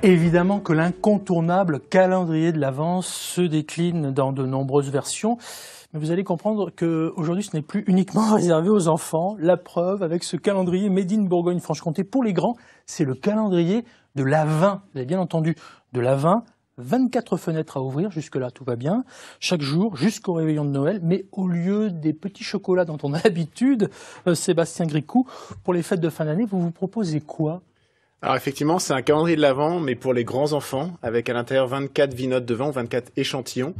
Évidemment que l'incontournable calendrier de l'Avent se décline dans de nombreuses versions. Mais vous allez comprendre qu'aujourd'hui, ce n'est plus uniquement réservé aux enfants. La preuve avec ce calendrier Made in Bourgogne-Franche-Comté pour les grands, c'est le calendrier de l'Avent. Vous avez bien entendu, de l'Avent. 24 fenêtres à ouvrir, jusque-là tout va bien, chaque jour jusqu'au réveillon de Noël, mais au lieu des petits chocolats dont on a l'habitude, Sébastien Gricou, pour les fêtes de fin d'année, vous vous proposez quoi ? Alors effectivement, c'est un calendrier de l'Avent, mais pour les grands enfants, avec à l'intérieur 24 vignottes de vin, 24 échantillons.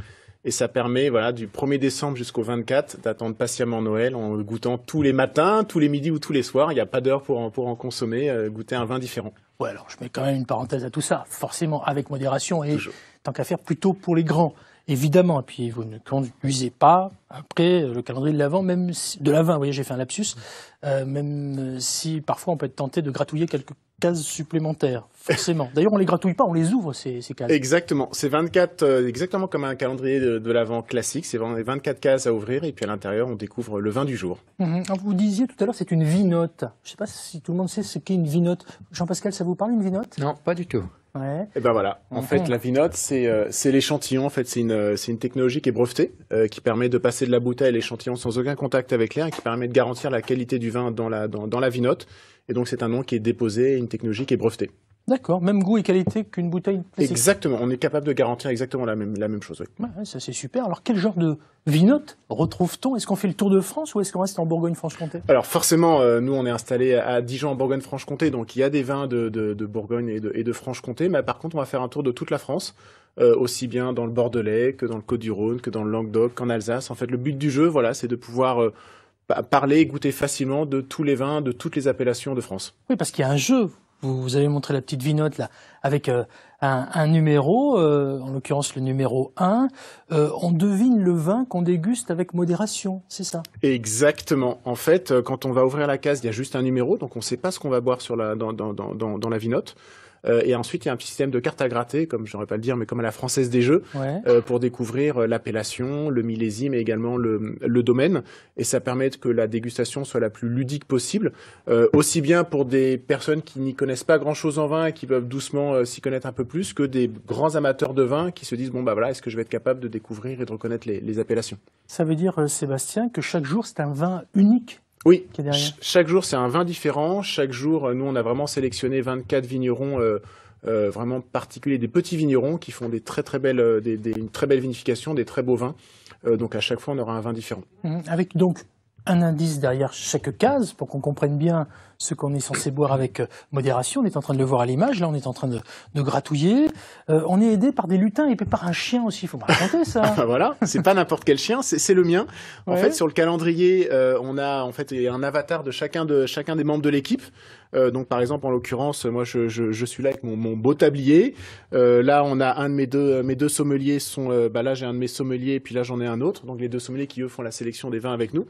Et ça permet, voilà, du 1er décembre jusqu'au 24, d'attendre patiemment Noël en goûtant tous les matins, tous les midis ou tous les soirs. Il n'y a pas d'heure pour en consommer, goûter un vin différent. Ouais, alors je mets quand même une parenthèse à tout ça, forcément avec modération et Toujours. Tant qu'à faire plutôt pour les grands, évidemment. Et puis vous ne conduisez pas après le calendrier de l'Avent, même si, de l'Avent, vous voyez, j'ai fait un lapsus, même si parfois on peut être tenté de gratouiller quelques cases supplémentaires, forcément. D'ailleurs, on les gratouille pas, on les ouvre, ces cases. Exactement. C'est 24, exactement comme un calendrier de l'Avent classique. C'est vraiment 24 cases à ouvrir et puis à l'intérieur, on découvre le vin du jour. Alors, vous disiez tout à l'heure, c'est une vinote. Je ne sais pas si tout le monde sait ce qu'est une vinote. Jean-Pascal, ça vous parle, une vinote ? Non, pas du tout. Ouais. Et ben voilà. En fait, la vinote, c'est l'échantillon. En fait, c'est une technologie qui est brevetée, qui permet de passer de la bouteille à l'échantillon sans aucun contact avec l'air et qui permet de garantir la qualité du vin dans la vinote. Et donc, c'est un nom qui est déposé, une technologie qui est brevetée. D'accord, même goût et qualité qu'une bouteille classique. Exactement, on est capable de garantir exactement la même chose. Oui. Ouais, ça c'est super. Alors quel genre de vinote retrouve-t-on ? Est-ce qu'on fait le tour de France ou est-ce qu'on reste en Bourgogne-Franche-Comté ? Alors forcément, nous on est installé à Dijon en Bourgogne-Franche-Comté, donc il y a des vins de Bourgogne et de Franche-Comté, mais par contre on va faire un tour de toute la France, aussi bien dans le Bordelais que dans le Côte-du-Rhône, que dans le Languedoc, qu'en Alsace. En fait, le but du jeu, voilà, c'est de pouvoir parler et goûter facilement de tous les vins, de toutes les appellations de France. Oui, parce qu'il y a un jeu. Vous avez montré la petite vinote là, avec un numéro, en l'occurrence le numéro 1. On devine le vin qu'on déguste avec modération, c'est ça ? Exactement. En fait, quand on va ouvrir la case, il y a juste un numéro, donc on ne sait pas ce qu'on va boire dans la vinote. Et ensuite, il y a un petit système de cartes à gratter, comme j'aurais pas le dire, mais comme à la française des jeux, ouais. Pour découvrir l'appellation, le millésime et également le domaine. Et ça permet que la dégustation soit la plus ludique possible, aussi bien pour des personnes qui n'y connaissent pas grand-chose en vin et qui peuvent doucement s'y connaître un peu plus, que des grands amateurs de vin qui se disent bon bah voilà, est-ce que je vais être capable de découvrir et de reconnaître les appellations. Ça veut dire, Sébastien, que chaque jour c'est un vin unique. Oui, chaque jour c'est un vin différent. Chaque jour, nous on a vraiment sélectionné 24 vignerons vraiment particuliers, des petits vignerons qui font des très très belles, une très belle vinification, des très beaux vins. Donc à chaque fois on aura un vin différent. Avec donc un indice derrière chaque case pour qu'on comprenne bien ce qu'on est censé boire avec modération. On est en train de le voir à l'image, là on est en train de gratouiller. On est aidé par des lutins et puis par un chien aussi, il faut me raconter ça. Voilà, c'est pas n'importe quel chien, c'est le mien. En ouais. fait, sur le calendrier, on a en fait un avatar de chacun des membres de l'équipe. Donc par exemple, en l'occurrence, moi je suis là avec mon beau tablier. Là, on a un de mes deux sommeliers sont là j'ai un de mes sommeliers et puis là j'en ai un autre. Donc les deux sommeliers qui eux font la sélection des vins avec nous.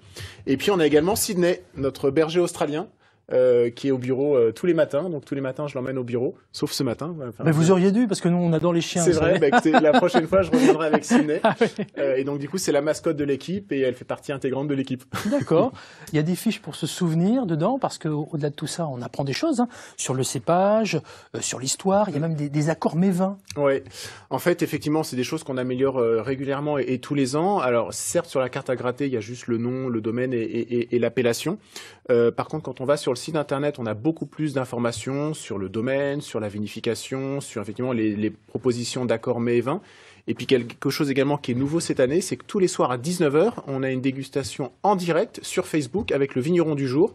Et puis on a également Sydney, notre berger australien. Qui est au bureau tous les matins. Donc tous les matins, je l'emmène au bureau, sauf ce matin. Enfin, mais vous auriez dû, parce que nous, on adore les chiens. C'est vrai, écoutez, la prochaine fois, je reviendrai avec Sydney. Ah oui. Et donc du coup, c'est la mascotte de l'équipe et elle fait partie intégrante de l'équipe. D'accord. Il y a des fiches pour se souvenir dedans, parce qu'au-delà de tout ça, on apprend des choses sur le cépage, sur l'histoire. Il y a même des accords mévins. Oui. En fait, effectivement, c'est des choses qu'on améliore régulièrement et tous les ans. Alors, certes, sur la carte à gratter, il y a juste le nom, le domaine et l'appellation. Par contre, quand on va sur le site internet, on a beaucoup plus d'informations sur le domaine, sur la vinification, sur effectivement les propositions d'accords mets et vins. Et puis quelque chose également qui est nouveau cette année, c'est que tous les soirs à 19h, on a une dégustation en direct sur Facebook avec le vigneron du jour.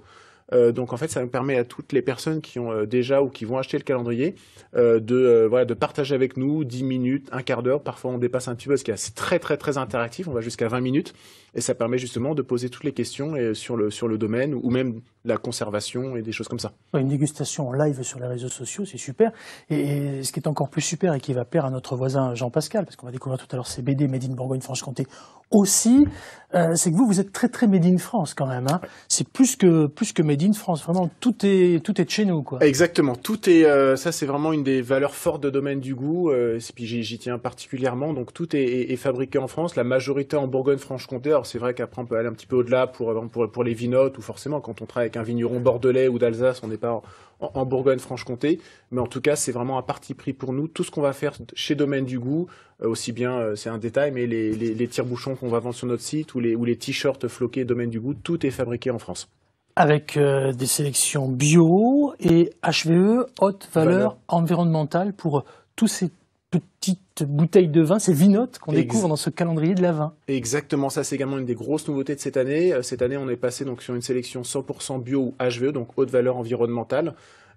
Donc en fait, ça nous permet à toutes les personnes qui ont déjà ou qui vont acheter le calendrier de partager avec nous 10 minutes, un quart d'heure. Parfois, on dépasse un petit peu parce qu'il est très très très interactif. On va jusqu'à 20 minutes et ça permet justement de poser toutes les questions sur le domaine ou même la conservation et des choses comme ça. Une dégustation en live sur les réseaux sociaux, c'est super. Et ce qui est encore plus super et qui va plaire à notre voisin Jean-Pascal, parce qu'on va découvrir tout à l'heure ces BD Made in Bourgogne-Franche-Comté aussi, c'est que vous êtes très très Made in France quand même. Hein. Ouais. C'est plus que Made in France. Vraiment, tout est de chez nous, quoi. Exactement. Tout est ça, c'est vraiment une des valeurs fortes de domaine du goût. Et puis j'y tiens particulièrement. Donc tout est fabriqué en France. La majorité en Bourgogne-Franche-Comté. Alors c'est vrai qu'après on peut aller un petit peu au-delà pour les vinotes ou forcément quand on travaille avec un vigneron bordelais ou d'Alsace, on n'est pas en Bourgogne-Franche-Comté. Mais en tout cas, c'est vraiment un parti pris pour nous. Tout ce qu'on va faire chez Domaine du Goût, aussi bien, c'est un détail, mais les tire-bouchons qu'on va vendre sur notre site ou les t-shirts floqués Domaine du Goût, tout est fabriqué en France. Avec des sélections bio et HVE, haute valeur environnementale, pour tous ces petites bouteilles de vin, ces vinotes qu'on découvre dans ce calendrier de l'Avent. Exactement, ça c'est également une des grosses nouveautés de cette année. Cette année, on est passé donc sur une sélection 100% bio ou HVE, donc haute valeur environnementale.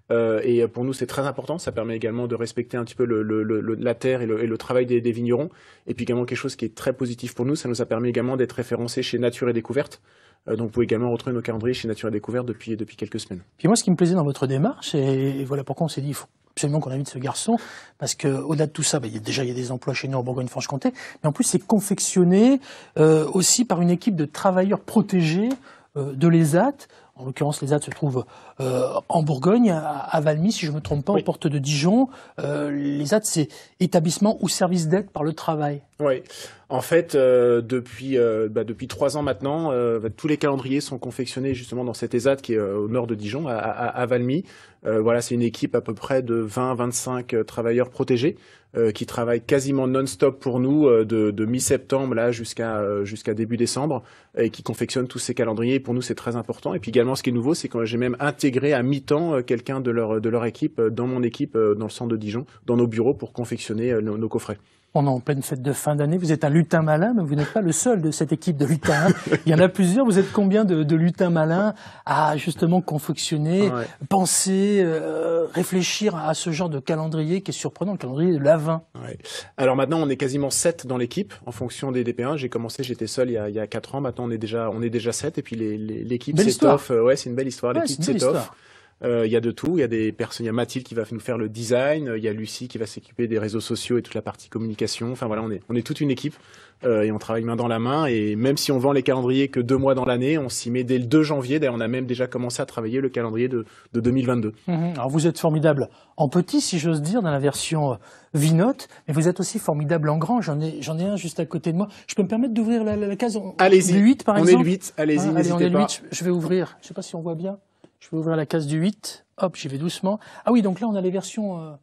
Et pour nous, c'est très important. Ça permet également de respecter un petit peu la terre et le travail des vignerons. Et puis également quelque chose qui est très positif pour nous, ça nous a permis également d'être référencés chez Nature et Découverte. Donc vous pouvez également retrouver nos calendriers chez Nature et Découverte depuis quelques semaines. Puis moi, ce qui me plaisait dans votre démarche, et voilà pourquoi on s'est dit, il faut absolument qu'on invite ce garçon, parce que au-delà de tout ça, il y a des emplois chez nous en Bourgogne-Franche-Comté, mais en plus c'est confectionné aussi par une équipe de travailleurs protégés de l'ESAT. En l'occurrence, l'ESAT se trouve en Bourgogne, à Valmy, si je ne me trompe pas, aux portes de Dijon. L'ESAT, c'est établissement ou service d'aide par le travail. Oui, en fait, depuis 3 ans maintenant, tous les calendriers sont confectionnés justement dans cet ESAT qui est au nord de Dijon, à Valmy. Voilà, c'est une équipe à peu près de 20-25 travailleurs protégés qui travaillent quasiment non-stop pour nous de mi-septembre là jusqu'à début décembre et qui confectionnent tous ces calendriers. Et pour nous, c'est très important. Et puis également, ce qui est nouveau, c'est que j'ai même intégré à mi-temps quelqu'un de leur équipe dans mon équipe dans le centre de Dijon, dans nos bureaux pour confectionner nos coffrets. On est en pleine fête de fin d'année, vous êtes un lutin malin, mais vous n'êtes pas le seul de cette équipe de lutins. Il y en a plusieurs, vous êtes combien de lutins malins à justement confectionner, penser, réfléchir à ce genre de calendrier qui est surprenant, le calendrier de l'Avent? Alors maintenant, on est quasiment 7 dans l'équipe, en fonction des DP1. J'étais seul il y a 4 ans, maintenant on est déjà 7, et puis l'équipe s'étoffe. C'est une belle histoire, l'équipe s'étoffe. Il y a de tout, il y a des personnes, il y a Mathilde qui va nous faire le design, il y a Lucie qui va s'occuper des réseaux sociaux et toute la partie communication. Enfin voilà, on est toute une équipe et on travaille main dans la main. Et même si on vend les calendriers que 2 mois dans l'année, on s'y met dès le 2 janvier. D'ailleurs, on a même déjà commencé à travailler le calendrier de 2022. Alors vous êtes formidable en petit, si j'ose dire, dans la version Vinote, mais vous êtes aussi formidable en grand. J'en ai un juste à côté de moi. Je peux me permettre d'ouvrir la case du 8 par exemple? On est le 8, allez-y, n'hésitez pas. 8, je vais ouvrir, je ne sais pas si on voit bien. Je vais ouvrir la case du 8. Hop, j'y vais doucement. Ah oui, donc là, on a les versions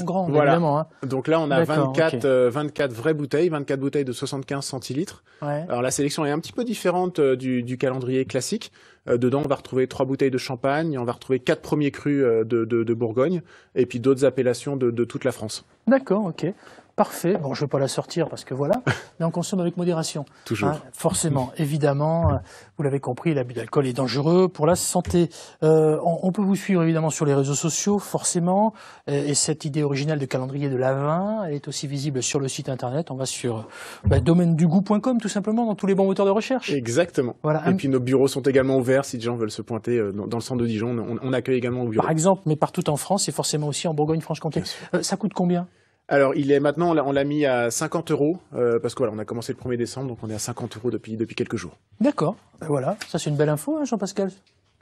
grandes, voilà. Évidemment. Hein. Donc là, on a 24 vraies bouteilles, 24 bouteilles de 75 centilitres. Ouais. Alors la sélection est un petit peu différente du calendrier classique. Dedans, on va retrouver 3 bouteilles de champagne, on va retrouver 4 premiers crus de Bourgogne, et puis d'autres appellations de toute la France. D'accord, ok. Parfait. Bon, je ne vais pas la sortir parce que voilà, mais on consomme avec modération. Toujours. Hein, forcément, évidemment. Vous l'avez compris, l'abus d'alcool est dangereux pour la santé. On peut vous suivre évidemment sur les réseaux sociaux, forcément. Et cette idée originale de calendrier de l'Avent est aussi visible sur le site internet. On va sur domainedugout.com tout simplement, dans tous les bons moteurs de recherche. Exactement. Voilà. Et puis nos bureaux sont également ouverts si des gens veulent se pointer dans le centre de Dijon. On accueille également au bureau. Par exemple, mais partout en France et forcément aussi en Bourgogne-Franche-Comté. Ça coûte combien ? Alors, il est maintenant, on l'a mis à 50 €, parce que voilà, on a commencé le 1er décembre, donc on est à 50 € depuis quelques jours. D'accord, voilà, ça c'est une belle info, hein, Jean-Pascal.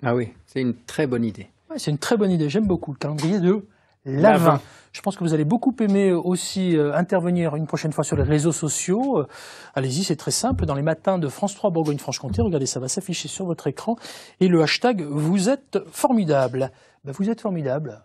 Ah oui, c'est une très bonne idée. Ouais, c'est une très bonne idée, j'aime beaucoup le calendrier de l'Avent. Je pense que vous allez beaucoup aimer aussi intervenir une prochaine fois sur les réseaux sociaux. Allez-y, c'est très simple, dans les matins de France 3 Bourgogne-Franche-Comté, regardez, ça va s'afficher sur votre écran, et le hashtag « Vous êtes formidable ». Vous êtes formidable.